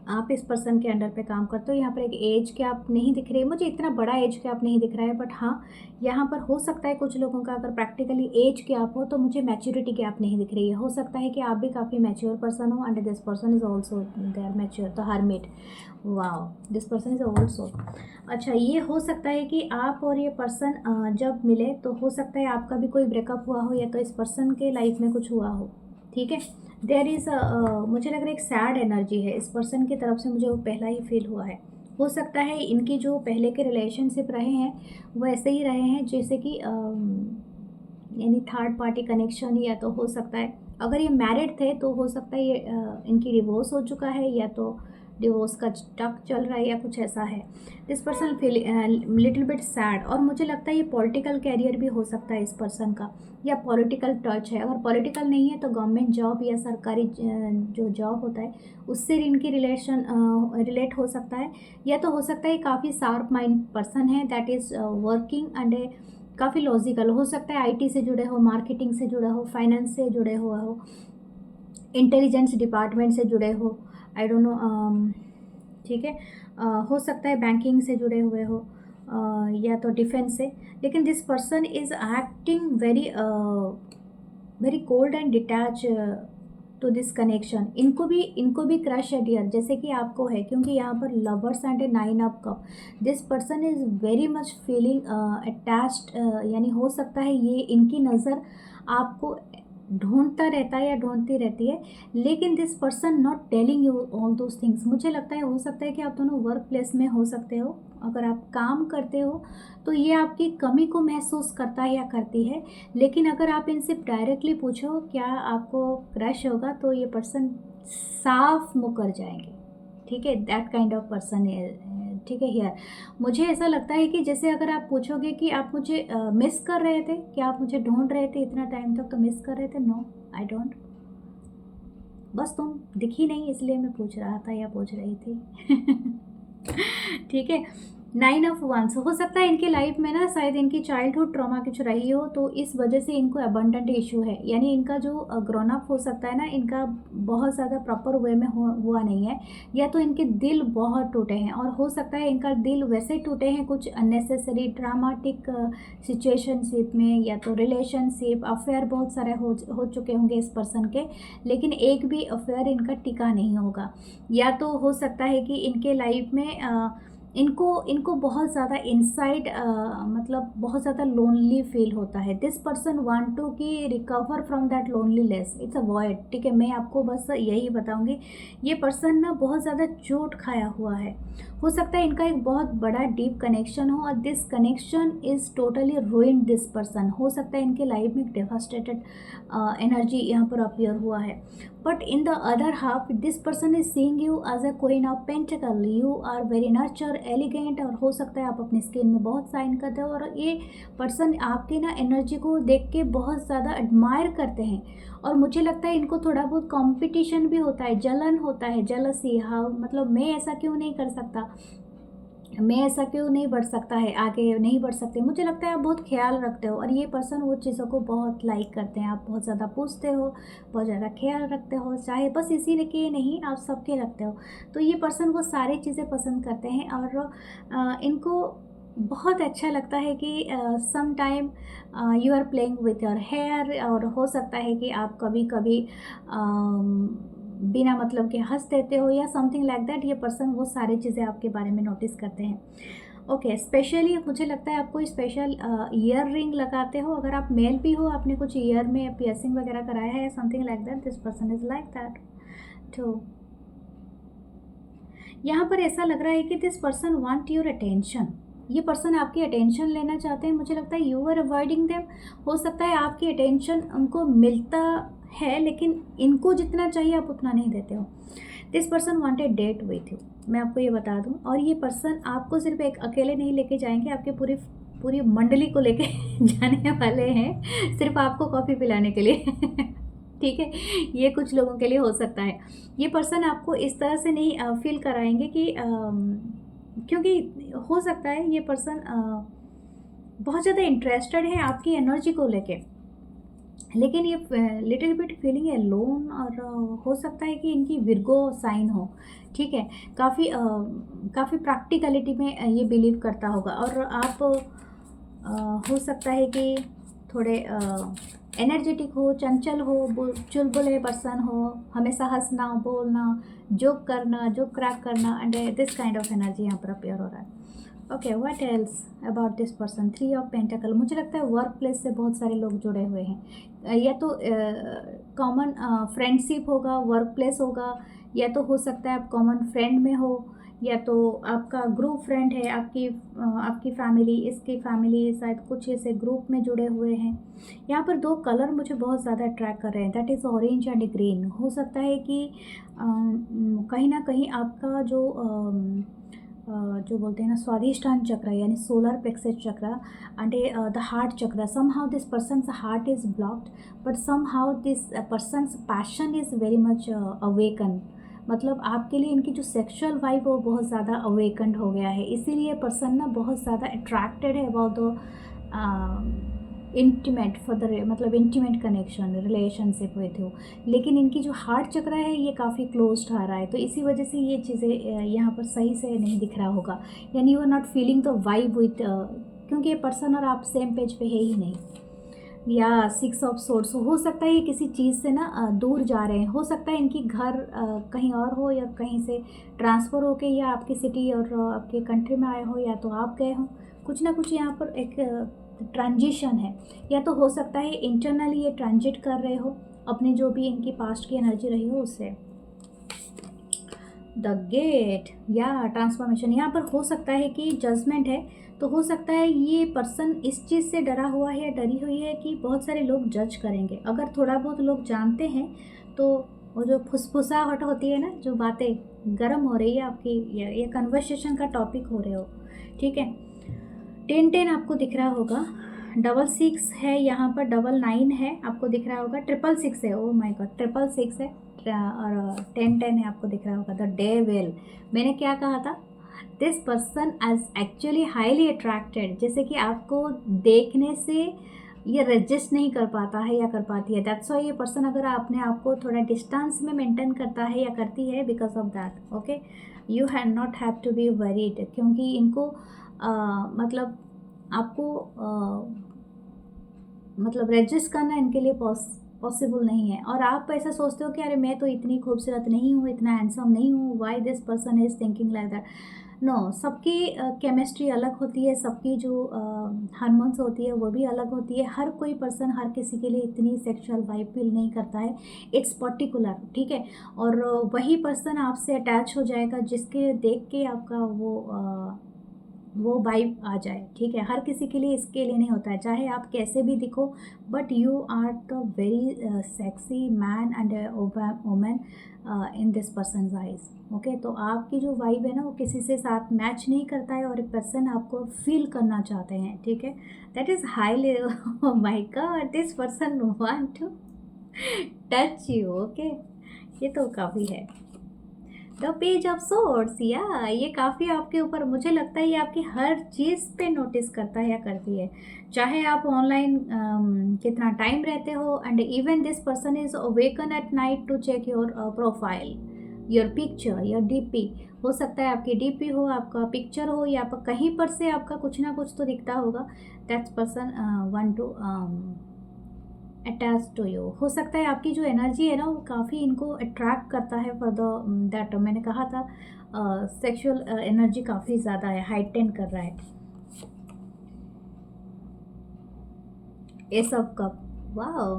आप इस पर्सन के अंडर पे काम करते हो। यहाँ पर एक एज गैप नहीं दिख रही है मुझे, इतना बड़ा एज गैप नहीं दिख रहा है, बट हाँ यहाँ पर हो सकता है कुछ लोगों का अगर प्रैक्टिकली एज गैप हो तो मुझे मैच्योरिटी गैप नहीं दिख रही है। हो सकता है कि आप भी काफ़ी मैच्योर पर्सन हो and this person is also they are mature. The hermit, wow, this person is also. अच्छा, ये हो सकता है कि आप और ये पर्सन जब मिले तो हो सकता है आपका भी कोई ब्रेकअप हुआ हो या तो इस पर्सन के लाइफ में कुछ हुआ हो। ठीक है, देयर इज़ मुझे लग रहा है एक सैड एनर्जी है इस पर्सन की तरफ से, मुझे वो पहला ही फील हुआ है। हो सकता है इनकी जो पहले के रिलेशनशिप रहे हैं वो ऐसे ही रहे हैं जैसे कि यानी थर्ड पार्टी कनेक्शन, या तो हो सकता है अगर ये मैरिड थे तो हो सकता है ये इनकी डिवोर्स हो चुका है या तो डिवोर्स का स्टक चल रहा है या कुछ ऐसा है। This person feel little bit sad, और मुझे लगता है ये पॉलिटिकल कैरियर भी हो सकता है इस पर्सन का, या पॉलिटिकल टच है। अगर पॉलिटिकल नहीं है तो गवर्नमेंट जॉब या सरकारी जो जॉब होता है उससे इनकी रिलेट हो सकता है, या तो हो सकता है काफ़ी शार्प माइंड पर्सन है दैट इज़ वर्किंग एंड काफ़ी लॉजिकल। हो सकता है आईटी से जुड़े हो, मार्केटिंग से जुड़ा हो, फाइनेंस से जुड़े हुआ हो, इंटेलिजेंस डिपार्टमेंट से जुड़े हो, आई डोंट नो। ठीक है, हो सकता है बैंकिंग से जुड़े हुए हो या तो डिफेंस से। लेकिन this person is acting very very cold and detach to this connection. इनको भी क्रश है डियर, जैसे कि आपको है, क्योंकि यहाँ पर lovers and A 9 of cup. This person is very much feeling attached, यानी हो सकता है ये इनकी नज़र आपको ढूंढता रहता है या ढूंढती रहती है, लेकिन this person not telling you all those things. मुझे लगता है हो सकता है कि आप दोनों वर्क प्लेस में हो सकते हो, अगर आप काम करते हो तो ये आपकी कमी को महसूस करता है या करती है, लेकिन अगर आप इनसे डायरेक्टली पूछो क्या आपको क्रश होगा तो ये पर्सन साफ मुकर जाएंगे। ठीक है, दैट काइंड ऑफ पर्सन है। ठीक है, हियर मुझे ऐसा लगता है कि जैसे अगर आप पूछोगे कि आप मुझे मिस कर रहे थे, क्या आप मुझे ढूंढ रहे थे इतना टाइम तक तो मिस कर रहे थे, नो आई डोंट, बस तुम दिखी नहीं इसलिए मैं पूछ रहा था या पूछ रही थी। ठीक है, 9 ऑफ वंस। हो सकता है इनकी लाइफ में ना शायद इनकी चाइल्डहुड ट्रॉमा कुछ रही हो तो इस वजह से इनको अबंडेंट इशू है, यानी इनका जो ग्रोन अप हो सकता है ना, इनका बहुत ज़्यादा प्रॉपर वे में हुआ नहीं है, या तो इनके दिल बहुत टूटे हैं, और हो सकता है इनका दिल वैसे टूटे हैं कुछ अननेसेसरी ड्रामाटिक सिचुएशनशिप में, या तो रिलेशनशिप अफेयर बहुत सारे हो चुके होंगे इस पर्सन के, लेकिन एक भी अफेयर इनका टिका नहीं होगा। या तो हो सकता है कि इनके लाइफ में इनको बहुत ज़्यादा इनसाइड मतलब बहुत ज़्यादा लोनली फील होता है। दिस पर्सन वांट टू कि recover from that loneliness, it's a void. ठीक है, मैं आपको बस यही बताऊंगी, ये पर्सन ना बहुत ज़्यादा चोट खाया हुआ है। हो सकता है इनका एक बहुत बड़ा डीप कनेक्शन हो और this connection is totally ruined this person. हो सकता है इनके लाइफ में एक डेवास्टेटेड एनर्जी यहाँ पर अपीयर हुआ है, but in the other half this person is seeing you as a queen of pentacle. You are very nurture elegant, और हो सकता है आप अपनी स्किन में बहुत साइन करते हो, और ये पर्सन आपकी ना एनर्जी को देख के बहुत ज़्यादा एडमायर करते हैं, और मुझे लगता है इनको थोड़ा बहुत कंपटीशन भी होता है, जलन होता है, जेलसी। हाँ, मतलब मैं ऐसा क्यों नहीं कर सकता, मैं ऐसा क्यों नहीं बढ़ सकता है, आगे नहीं बढ़ सकते। मुझे लगता है आप बहुत ख्याल रखते हो, और ये पर्सन वो चीज़ों को बहुत लाइक करते हैं। आप बहुत ज़्यादा पूछते हो, बहुत ज़्यादा ख्याल रखते हो, चाहे बस इसी के नहीं आप सबके रखते हो। तो ये पर्सन वो सारी चीज़ें पसंद करते हैं, और इनको बहुत अच्छा लगता है कि some time you are playing with your hair, और हो सकता है कि आप कभी कभी बिना मतलब के हंस देते हो या समथिंग लाइक दैट। ये पर्सन वो सारी चीज़ें आपके बारे में नोटिस करते हैं। ओके, स्पेशली मुझे लगता है आपको स्पेशल ईयर रिंग लगाते हो, अगर आप मेल भी हो, आपने कुछ ईयर में पियर्सिंग वगैरह कराया है, something like that, this person is like that too. यहाँ पर ऐसा लग रहा है कि this person want your attention, ये पर्सन आपकी अटेंशन लेना चाहते हैं। मुझे लगता है यू आर अवॉइडिंग देम। हो सकता है आपकी अटेंशन उनको मिलता है लेकिन इनको जितना चाहिए आप उतना नहीं देते हो। This person want a date with you, मैं आपको ये बता दूं, और ये पर्सन आपको सिर्फ एक अकेले नहीं लेके जाएंगे, आपके पूरी पूरी मंडली को लेके जाने वाले हैं, सिर्फ आपको कॉफ़ी पिलाने के लिए। ठीक है, ये कुछ लोगों के लिए हो सकता है। ये पर्सन आपको इस तरह से नहीं फील कराएंगे कि क्योंकि हो सकता है ये पर्सन बहुत ज़्यादा इंटरेस्टेड है आपकी एनर्जी को लेके, लेकिन ये लिटिल बिट फीलिंग है लोन, और हो सकता है कि इनकी विर्गो साइन हो, ठीक है। काफ़ी प्रैक्टिकलिटी में ये बिलीव करता होगा, और आप हो सकता है कि थोड़े एनर्जेटिक हो, चंचल हो, चुलबुले पर्सन हो, हमेशा हंसना, बोलना, जोक करना, जोक क्रैक करना, and this kind of energy यहाँ पर अपेयर हो रहा है। Okay, what else about this person? 3 of pentacle, मुझे लगता है वर्क प्लेस से बहुत सारे लोग जुड़े हुए हैं। या तो कॉमन फ्रेंडशिप होगा, वर्क प्लेस होगा, या तो हो सकता है आप कॉमन फ्रेंड में हो, या तो आपका ग्रुप फ्रेंड है, आपकी फैमिली, इसकी फैमिली, शायद कुछ ऐसे ग्रुप में जुड़े हुए हैं। यहाँ पर 2 कलर मुझे बहुत ज़्यादा अट्रैक्ट कर रहे हैं, that is orange and green. हो सकता है कि कहीं ना कहीं आपका जो बोलते हैं ना स्वादिष्टान चक्र, यानी solar plexus chakra and the heart chakra, somehow this person's heart is blocked, but somehow this person's passion is very much awaken. मतलब आपके लिए इनकी जो सेक्सुअल वाइब वो बहुत ज़्यादा अवेकन्ड हो गया है, इसीलिए पर्सन ना बहुत ज़्यादा अट्रैक्टेड है अबाउट द इंटीमेट मतलब intimate connection, relationship with you. लेकिन इनकी जो हार्ट चक्र है ये काफ़ी क्लोज आ रहा है, तो इसी वजह से ये चीज़ें यहाँ पर सही से नहीं दिख रहा होगा, यानी you are not feeling the vibe with, क्योंकि ये पर्सन और आप सेम पेज पे है ही नहीं। या 6 ऑफ सोर्ड्स, हो सकता है ये किसी चीज़ से ना दूर जा रहे हैं, हो सकता है इनकी घर कहीं और हो, या कहीं से ट्रांसफ़र होके या आपकी सिटी और आपके कंट्री में आए हो, या तो आप गए हो, कुछ ना कुछ यहाँ पर एक ट्रांजिशन है। या तो हो सकता है इंटरनली ये ट्रांजिट कर रहे हो अपने जो भी इनकी पास्ट की एनर्जी रही हो उससे। द गेट या ट्रांसफॉर्मेशन, यहाँ पर हो सकता है कि जजमेंट है, तो हो सकता है ये पर्सन इस चीज़ से डरा हुआ है या डरी हुई है कि बहुत सारे लोग जज करेंगे। अगर थोड़ा बहुत लोग जानते हैं तो वो जो फुसफुसाहट होती है ना, जो बातें गर्म हो रही है आपकी, ये कन्वर्सेशन का टॉपिक हो रहे हो, ठीक है। 10-10 आपको दिख रहा होगा, 666 है यहाँ पर, 99 है आपको दिख रहा होगा, 666 है, ओ माय गॉड 666 है, और 10-10 है आपको दिख रहा होगा। द डेविल, मैंने क्या कहा था, this person as actually highly attracted, जैसे कि आपको देखने से ये रजिस्ट नहीं कर पाता है या कर पाती है, दैट्स वाई ये पर्सन अगर अपने आप को थोड़ा डिस्टेंस में मेंटेन करता है या करती है, because of that. Okay, you have not have to be worried, क्योंकि इनको मतलब आपको मतलब रजिस्ट करना इनके लिए पॉसिबल नहीं है। और आप ऐसा सोचते हो कि अरे मैं तो इतनी खूबसूरत नहीं हूँ, इतना हैंडसम नहीं हूँ, why this person is thinking like that. No, सबकी केमिस्ट्री अलग होती है, सबकी जो हार्मोन्स होती है वो भी अलग होती है। हर कोई पर्सन हर किसी के लिए इतनी सेक्सुअल वाइब फील नहीं करता है, इट्स पर्टिकुलर, ठीक है। और वही पर्सन आपसे अटैच हो जाएगा जिसके देख के आपका वो वाइब आ जाए, ठीक है। हर किसी के लिए इसके लिए नहीं होता है, चाहे आप कैसे भी दिखो, but you are the very sexy man and women in this person eyes. Okay, तो आपकी जो वाइब है ना वो किसी से साथ मैच नहीं करता है, और एक पर्सन आपको फील करना चाहते हैं, ठीक है। That is highly, oh my God, this person want to touch you. Okay, ये तो काफ़ी है। द पेज ऑफ सोर्ड्स, या ये काफ़ी आपके ऊपर, मुझे लगता है ये आपकी हर चीज़ पे नोटिस करता है या करती है, चाहे आप ऑनलाइन कितना टाइम रहते हो। And even this person is awaken at night to check your profile, your picture, your DP. हो सकता है आपकी डीपी हो, आपका पिक्चर हो, या आप कहीं पर से आपका कुछ ना कुछ तो दिखता होगा। That's person want to attach to you. हो सकता है आपकी जो एनर्जी है ना वो काफ़ी इनको अट्रैक्ट करता है फॉर द दैट, मैंने कहा था सेक्सुअल एनर्जी काफ़ी ज़्यादा है, हाइटेन कर रहा है। Ace of cup, wow,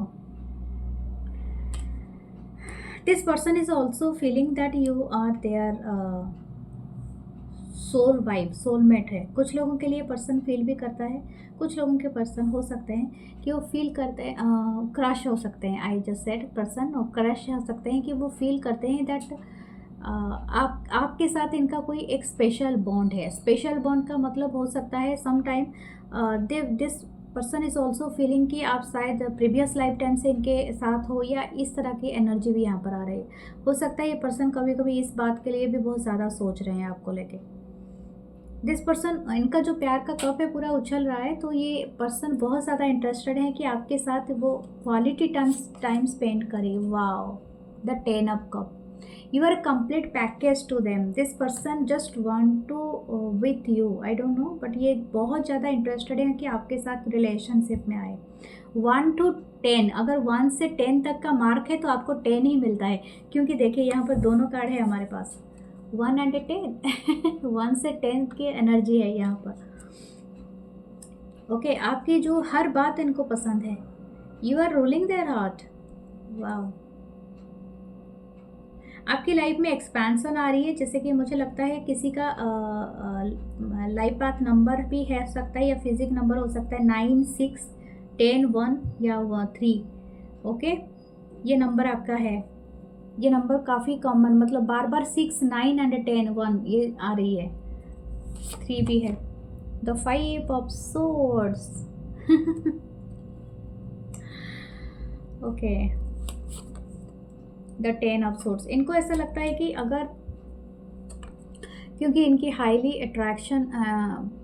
this person is also feeling that you are their soul vibe, soulmate है। कुछ लोगों के लिए पर्सन फील भी करता है, कुछ लोगों के पर्सन हो सकते हैं कि वो फील करते हैं, क्रश हो सकते हैं, आई जस्ट सेड पर्सन, और क्रश हो सकते हैं कि वो फील करते हैं दैट आपके साथ इनका कोई एक स्पेशल बॉन्ड है। स्पेशल बॉन्ड का मतलब हो सकता है some time this person is also feeling कि आप शायद प्रीवियस लाइफ टाइम से इनके साथ हो, या इस तरह की एनर्जी भी यहाँ पर आ रही है। हो सकता है ये पर्सन कभी कभी इस बात के लिए भी बहुत ज़्यादा सोच रहे हैं आपको लेके। दिस पर्सन, इनका जो प्यार का कप है पूरा उछल रहा है, तो ये पर्सन बहुत ज़्यादा इंटरेस्टेड है कि आपके साथ वो क्वालिटी टाइम स्पेंड करे। Wow, the 10 of cup, you are a complete package to them. This person just want to with you, I don't know, but ये बहुत ज़्यादा इंटरेस्टेड है कि आपके साथ रिलेशनशिप में आए। 1 to 10, अगर 1 से 10 तक का मार्क है तो आपको 10 ही मिलता है, क्योंकि देखिए यहाँ पर दोनों कार्ड है हमारे पास, 1 and 10 1 से 10 की एनर्जी है यहाँ पर। ओके, आपकी जो हर बात इनको पसंद है, you are ruling their heart. Wow, आपकी लाइफ में एक्सपेंशन आ रही है, जैसे कि मुझे लगता है किसी का लाइफ पाथ नंबर भी है सकता है, या फिजिक नंबर हो सकता है 9, 6, 10, 1 या 3। ओके, ये नंबर आपका है। ये नंबर काफ़ी कॉमन, मतलब बार बार 6, 9 एंड 10, 1 ये आ रही है, 3 भी है। The 5 of swords okay, the 10 of swords. इनको ऐसा लगता है कि अगर, क्योंकि इनकी हाईली अट्रैक्शन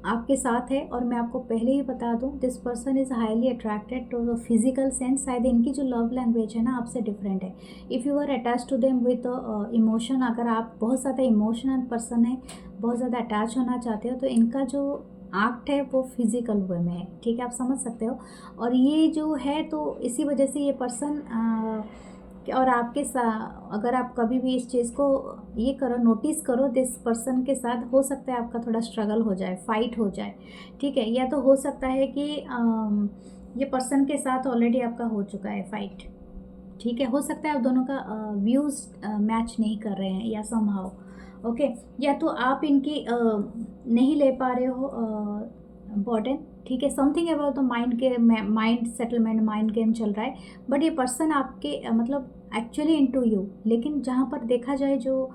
आपके साथ है, और मैं आपको पहले ही बता दूं, this person is highly attracted to the physical sense. शायद इनकी जो लव लैंग्वेज है ना आपसे डिफरेंट है। If you are attach to them with emotion, अगर आप बहुत ज़्यादा इमोशनल पर्सन है, बहुत ज़्यादा अटैच होना चाहते हो, तो इनका जो एक्ट है वो फिजिकल वे में है, ठीक है, आप समझ सकते हो। और ये जो है, तो इसी वजह से ये पर्सन और आपके साथ, अगर आप कभी भी इस चीज़ को ये करो, नोटिस करो, दिस पर्सन के साथ हो सकता है आपका थोड़ा स्ट्रगल हो जाए, फाइट हो जाए, ठीक है। या तो हो सकता है कि ये पर्सन के साथ ऑलरेडी आपका हो चुका है फाइट, ठीक है। हो सकता है आप दोनों का व्यूज़ मैच नहीं कर रहे हैं, या समहाउ, ओके। या तो आप इनकी नहीं ले पा रहे हो बर्डन, ठीक है। समथिंग अबाउट द माइंड के, माइंड सेटलमेंट, माइंड गेम चल रहा है। बट ये पर्सन आपके मतलब एक्चुअली इनटू यू, लेकिन जहाँ पर देखा जाए जो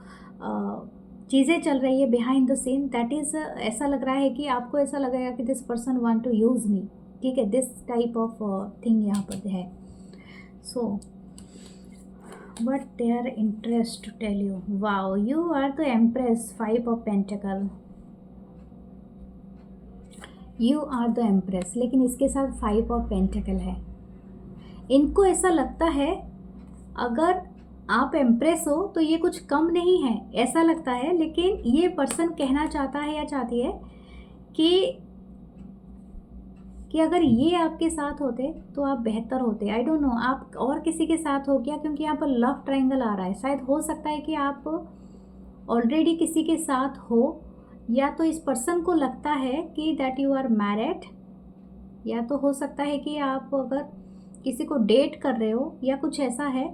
चीज़ें चल रही है behind the scene, that is ऐसा लग रहा है कि आपको ऐसा लगेगा कि this person want to use me, ठीक है। दिस टाइप ऑफ थिंग यहाँ पर है। सो what their interest to tell you. Wow, you are the empress, 5 of pentacle, you are the empress, लेकिन इसके साथ 5 of pentacle है। इनको ऐसा लगता है अगर आप एम्प्रेस हो तो ये कुछ कम नहीं है, ऐसा लगता है। लेकिन ये पर्सन कहना चाहता है या चाहती है कि अगर ये आपके साथ होते तो आप बेहतर होते। आई डोंट नो आप और किसी के साथ हो क्या, क्योंकि यहाँ पर लव ट्रायंगल आ रहा है। शायद हो सकता है कि आप ऑलरेडी किसी के साथ हो, या तो इस पर्सन को लगता है कि दैट यू आर मैरिड, या तो हो सकता है कि आप अगर किसी को डेट कर रहे हो या कुछ ऐसा है,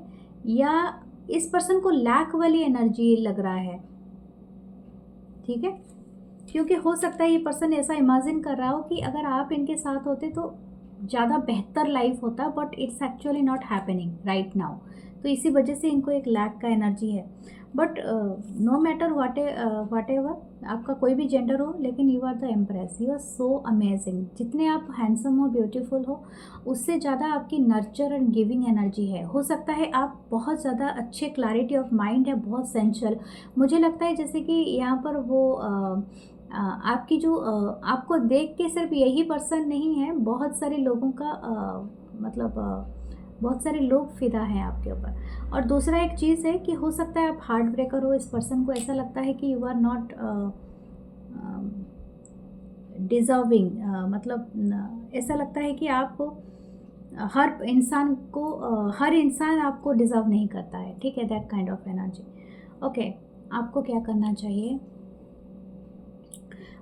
या इस पर्सन को लैक वाली एनर्जी लग रहा है, ठीक है। क्योंकि हो सकता है ये पर्सन ऐसा इमेजिन कर रहा हो कि अगर आप इनके साथ होते तो ज़्यादा बेहतर लाइफ होता, but it's actually not happening right now. तो इसी वजह से इनको एक लैक का एनर्जी है। But no matter whatever आपका कोई भी जेंडर हो, लेकिन you are the empress, you are so amazing. जितने आप हैंडसम हो, ब्यूटीफुल हो, उससे ज़्यादा आपकी नर्चर एंड गिविंग एनर्जी है। हो सकता है आप बहुत ज़्यादा अच्छे क्लैरिटी ऑफ माइंड है, बहुत सेंशुअल। मुझे लगता है जैसे कि यहाँ पर वो आपकी जो आपको देख के सिर्फ यही पर्सन नहीं है, बहुत सारे लोगों का मतलब बहुत सारे लोग फिदा हैं आपके ऊपर। और दूसरा एक चीज़ है कि हो सकता है आप हार्ट ब्रेकर हो, इस पर्सन को ऐसा लगता है कि यू आर नॉट डिज़र्विंग, मतलब ऐसा लगता है कि आप हर इंसान आपको डिज़र्व नहीं करता है, ठीक है, that kind of energy. Okay, आपको क्या करना चाहिए?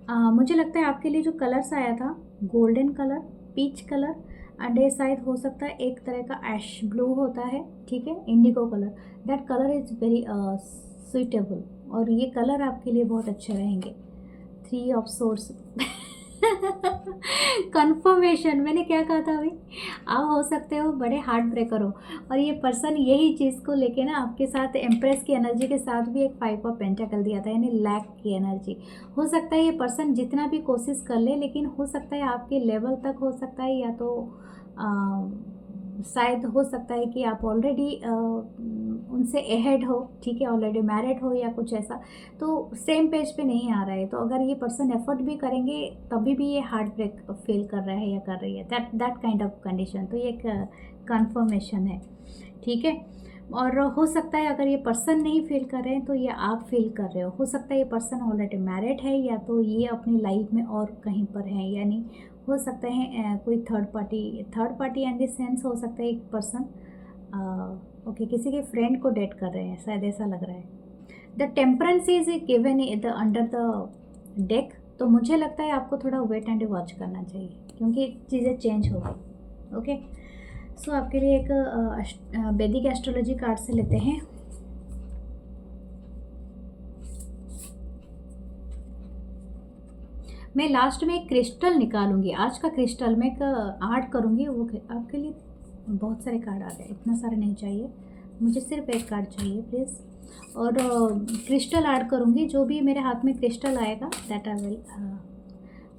मुझे लगता है आपके लिए जो कलर्स आया था, golden colour, peach colour, and ये शायद हो सकता है एक तरह का ऐश ब्लू होता है, ठीक है, Indigo colour. That colour is very suitable, और ये कलर आपके लिए बहुत अच्छे रहेंगे। 3 ऑफ सोर्स कंफर्मेशन, मैंने क्या कहा था अभी? आप हो सकते हो बड़े हार्ट ब्रेकर हो, और ये पर्सन यही चीज़ को लेके ना आपके साथ एम्प्रेस की एनर्जी के साथ भी एक 5 ऑफ पेंटाकल दिया था, यानी लैक की एनर्जी। हो सकता है ये पर्सन जितना भी कोशिश कर ले, लेकिन हो सकता है आपके लेवल तक हो सकता है, या तो शायद हो सकता है कि आप ऑलरेडी उनसे अहेड हो, ठीक है, ऑलरेडी मैरिड हो या कुछ ऐसा, तो सेम पेज पे नहीं आ रहा है। तो अगर ये पर्सन एफर्ट भी करेंगे तभी भी ये हार्ट ब्रेक फील कर रहा है या कर रही है, दैट काइंड ऑफ कंडीशन। तो ये एक कंफर्मेशन है, ठीक है। और हो सकता है अगर ये पर्सन नहीं फील कर रहे हैं तो ये आप फील कर रहे हो सकता है ये पर्सन ऑलरेडी मैरिड है या तो ये अपनी लाइफ में और कहीं पर है, यानी हो सकता है कोई third party and this sense हो सकता है एक पर्सन ओके किसी के फ्रेंड को डेट कर रहे हैं, शायद ऐसा लग रहा है। The temperance is given the under the deck. तो मुझे लगता है आपको थोड़ा वेट एंड वॉच करना चाहिए क्योंकि चीज़ें चेंज हो गई। ओके, सो आपके लिए एक वैदिक एस्ट्रोलॉजी कार्ड से लेते हैं। मैं लास्ट में एक क्रिस्टल निकालूंगी, आज का क्रिस्टल मैं एक आर्ट करूंगी, वो आपके लिए बहुत सारे कार्ड आ गए, इतना सारे नहीं चाहिए मुझे, सिर्फ एक कार्ड चाहिए प्लीज़। और क्रिस्टल ऐड करूँगी, जो भी मेरे हाथ में क्रिस्टल आएगा that I will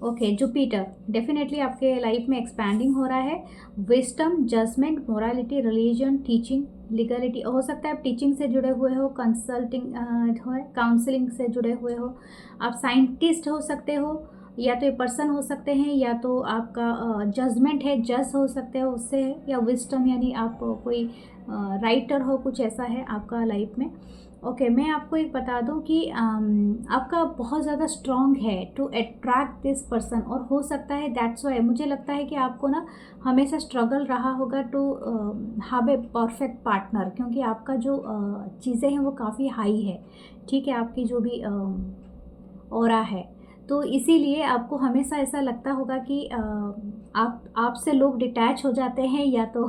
okay. Jupiter definitely आपके लाइफ में एक्सपैंडिंग हो रहा है। Wisdom, judgement, morality, religion, teaching, legality, हो सकता है आप टीचिंग से जुड़े हुए हो, कंसल्टिंग हो, काउंसलिंग से जुड़े हुए हो, आप साइंटिस्ट हो सकते हो, या तो ये पर्सन हो सकते हैं, या तो आपका जजमेंट है, जज हो सकते हो उससे है, या विस्डम यानी आप कोई राइटर हो, कुछ ऐसा है आपका लाइफ में। ओके, मैं आपको एक बता दूं कि आपका बहुत ज़्यादा स्ट्रॉन्ग है टू अट्रैक्ट दिस पर्सन, और हो सकता है दैट्स वाई मुझे लगता है कि आपको ना हमेशा स्ट्रगल रहा होगा to have a perfect partner, क्योंकि आपका जो चीज़ें हैं वो काफ़ी हाई है, ठीक है, आपकी जो भी ऑरा है, तो इसीलिए आपको हमेशा ऐसा लगता होगा कि आपसे लोग डिटैच हो जाते हैं, या तो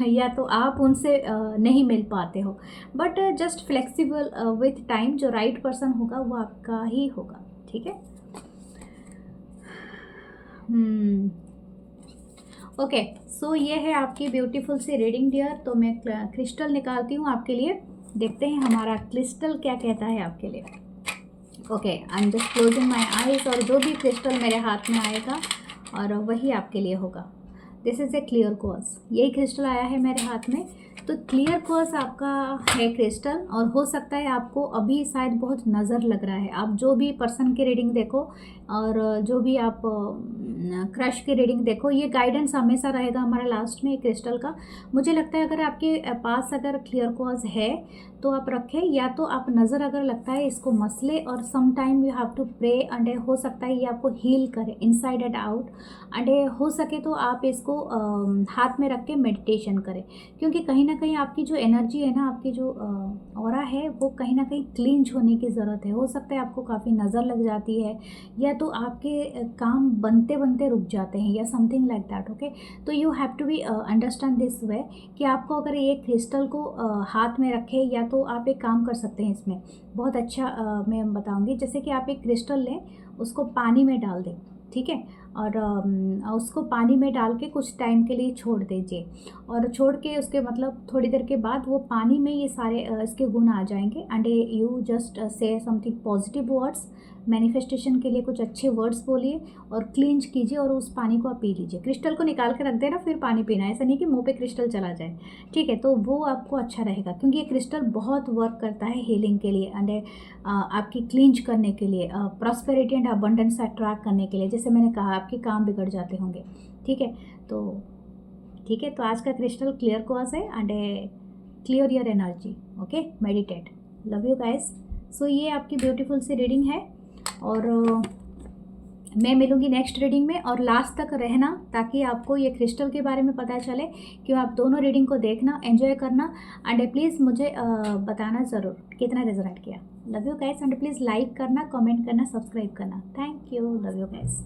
या तो आप उनसे नहीं मिल पाते हो, but just flexible with time, जो राइट पर्सन होगा वो आपका ही होगा, ठीक है। ओके, सो ये है आपकी ब्यूटीफुल सी रीडिंग डियर। तो मैं क्रिस्टल निकालती हूँ आपके लिए, देखते हैं हमारा क्रिस्टल क्या कहता है आपके लिए। Okay, I am just closing my eyes, और जो भी क्रिस्टल मेरे हाथ में आएगा और वही आपके लिए होगा। This is a clear quartz, यही क्रिस्टल आया है मेरे हाथ में, तो क्लियर क्वार्ट्ज आपका है क्रिस्टल। और हो सकता है आपको अभी शायद बहुत नज़र लग रहा है, आप जो भी पर्सन की रीडिंग देखो और जो भी आप क्रश की रीडिंग देखो, ये गाइडेंस हमेशा रहेगा हमारा लास्ट में क्रिस्टल का। मुझे लगता है अगर आपके पास अगर क्लियर क्वार्ट्ज है तो आप रखें, या तो आप नज़र अगर लगता है इसको मसले, और some time you have to pray, and हो सकता है ये आपको हील करे इनसाइड एंड आउट, एंड हो सके तो आप इसको हाथ में रख के मेडिटेशन करें, क्योंकि कहीं ना कहीं आपकी जो एनर्जी है ना, आपकी जो ऑरा है, वो कहीं ना कहीं क्लींच होने की ज़रूरत है। हो सकता है आपको काफ़ी नज़र लग जाती है, या तो आपके काम बनते बनते रुक जाते हैं, या समथिंग लाइक दैट। ओके, तो you have to be understand this way कि आपको अगर ये क्रिस्टल को हाथ में रखे, या तो आप एक काम कर सकते हैं इसमें बहुत अच्छा मैं बताऊंगी। जैसे कि आप एक क्रिस्टल लें, उसको पानी में डाल दें, ठीक है, और उसको पानी में डाल के कुछ टाइम के लिए छोड़ दीजिए, और छोड़ के उसके मतलब थोड़ी देर के बाद वो पानी में ये सारे इसके गुण आ जाएंगे, and you just say something positive words, manifestation के लिए कुछ अच्छे वर्ड्स बोलिए और क्लींच कीजिए, और उस पानी को आप पी लीजिए। क्रिस्टल को निकाल के रख देना, फिर पानी पीना, ऐसा नहीं कि मुंह पे क्रिस्टल चला जाए, ठीक है। तो वो आपको अच्छा रहेगा, क्योंकि ये क्रिस्टल बहुत वर्क करता है हीलिंग के लिए, एंड आपकी क्लींच करने के लिए, प्रॉस्पेरिटी एंड अबंडेंस अट्रैक्ट करने के लिए। जैसे मैंने कहा, आपके काम बिगड़ जाते होंगे, ठीक है। तो ठीक है, तो आज का क्रिस्टल क्लियर क्वार्ट्ज है, and clear your energy. Okay, meditate, love you guys. So ये आपकी ब्यूटीफुल सी रीडिंग है, और मैं मिलूँगी नेक्स्ट रीडिंग में, और लास्ट तक रहना ताकि आपको ये क्रिस्टल के बारे में पता चले, कि आप दोनों रीडिंग को देखना, एंजॉय करना, एंड प्लीज़ मुझे बताना ज़रूर कितना रिजल्ट किया। Love you guys, and please like करना, कमेंट करना, सब्सक्राइब करना। Thank you, love you guys.